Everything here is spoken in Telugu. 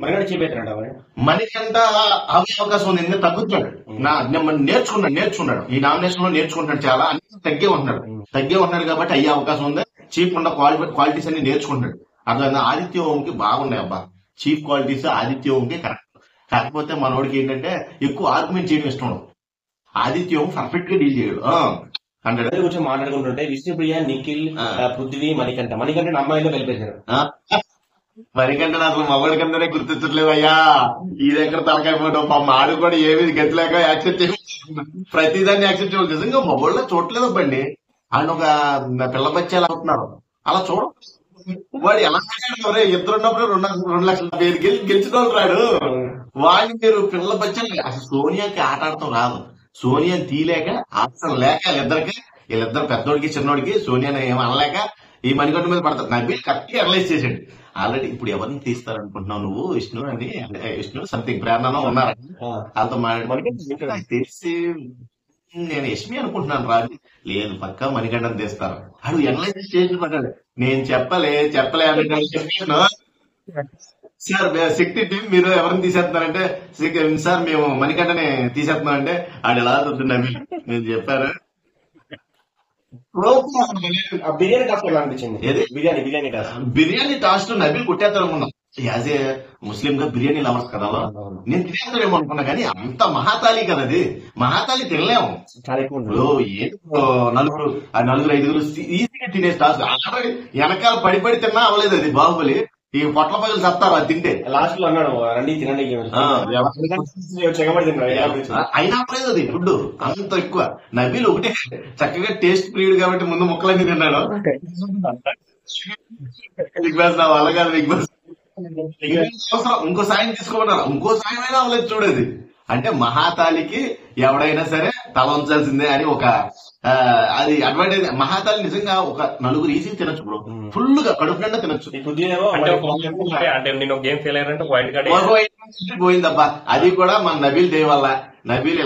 మనకంటే చీప్ అవుతారంట మణికంట అవి అవకాశం ఉంది. ఎందుకంటే తగ్గుతున్నాడు. నేర్చుకున్నాడు ఈ నామినేషన్ లో నేర్చుకుంటున్నాడు. చాలా అన్ని తగ్గే ఉంటున్నాడు కాబట్టి అయ్యే అవకాశం ఉంది. చీప్ ఉన్న క్వాలిటీస్ అన్ని నేర్చుకుంటున్నాడు. అర్థమైందా? ఆదిత్య ఓంకి బాగున్నాయి అబ్బా. చీప్ క్వాలిటీస్ ఆదిత్య ఓంకి కరెక్ట్. కాకపోతే మనోడికి ఏంటంటే ఎక్కువ ఆర్గ్యుమెంట్ చేయడం ఇష్టం ఉండదు. ఆదిత్య ఓం పర్ఫెక్ట్ గా డీల్ చేయడు. అందరి గురించి మాట్లాడుకుంటుంటే విష్ణుప్రియ, నిఖిల్, పృథ్వీ, మణికంఠ అమ్మాయిలో కలిపేశారు. మణికంఠ అసలు మగవాడి కిందనే గుర్తించట్లేదయ్యా. ఈ దగ్గర తలకాయ పోవడం పాపం ఆడు కూడా ఏమి గతిలేక యాక్సెప్ట్ చేయాలి. ప్రతిదాన్ని యాక్సెప్ట్ చేయాలి. నిజంగా మగవాళ్ళ చూడలేదు బండి. ఆయన ఒక పిల్ల బచ్చాలు అవుతున్నారు. అలా చూడ వాడు ఎలా ఇద్దరున్నప్పుడు 2 లక్షల పేరు గెలిచిన వాళ్ళు రాడు. వాడిని మీరు పిల్ల బచ్చాలు అసలు సోనియాకి ఆట ఆడటం రాదు. సోనియాని తీలేక ఆప్షన్ లేక వీళ్ళిద్దరు పెద్దోడికి చిన్నోడికి సోనియాని ఏమి అనలేక ఈ మణికంఠ మీద పడతారు. నబీల్ కరెక్ట్ అనలైజ్ చేసాడు. ఆల్రెడీ ఇప్పుడు ఎవరిని తీస్తారనుకుంటున్నావు నువ్వు? విష్ణు సంథింగ్ ప్రేరణ ఉన్నారు. వాళ్ళతో మాట్లాడి తెలిసి నేను యష్మి అనుకుంటున్నాను. రాజు లేదు, పక్కా మణికంఠని తీస్తారు. అడు అనలైజ్ చేసి పడ్డాడు. నేను చెప్పలే సార్ శక్తి టీం మీరు ఎవరిని తీసేస్తున్నారంటే సార్ మేము మణికంఠని తీసేస్తున్నాం అంటే ఆడు ఎలా నబీల్ నేను చెప్పారు. బిర్యానీ టాస్క్ ఎలా అనిపించింది? బిర్యానీ టాస్క్ నబీల్ కొట్టేస్తారు అనుకున్నాం. యాజ్ ఏ ముస్లిం గా బిర్యానీ లవర్స్ కదా, నేను తినేస్తాడేమో అనుకున్నా. కానీ అంత మహాతాలి కదా అది. మహాతాలి తినలేము. నలుగురు 5 ఈజీగా తినే టాస్క్. వెనకాల పడి తిన్నా అవ్వలేదు అది. బాహుబలి ఈ పొట్ల పగలు చెప్తారు అది తింటే. లాస్ట్ లో అన్నాడు రండి తినండి. అయినా అవ్వలేదు అది ఫుడ్ అంత ఎక్కువ. నబీల్ ఒకటే చక్కగా టేస్ట్ ప్రియుడు కాబట్టి ముందు ముక్కలన్నీ తిన్నాడు. బిగ్ బాస్ నా వల్ల కాదు. బిగ్ బాస్ ఇంకో సాయం తీసుకోమన్నారు. ఇంకో సాయం అయినా అవ్వలేదు చూడేది. అంటే మహాతాలికి ఎవడైనా సరే తల ఉంచాల్సిందే అని ఒక అది అడ్వాంటేజ్. మహాతాలి నిజంగా ఒక 4 ఈజీ తినొచ్చు బ్రో. ఫుల్ గా కడుపు నిండా తినొచ్చు. పోయిందబ్బా. అది కూడా మన నబీల్ దే వల్ల. నబీల్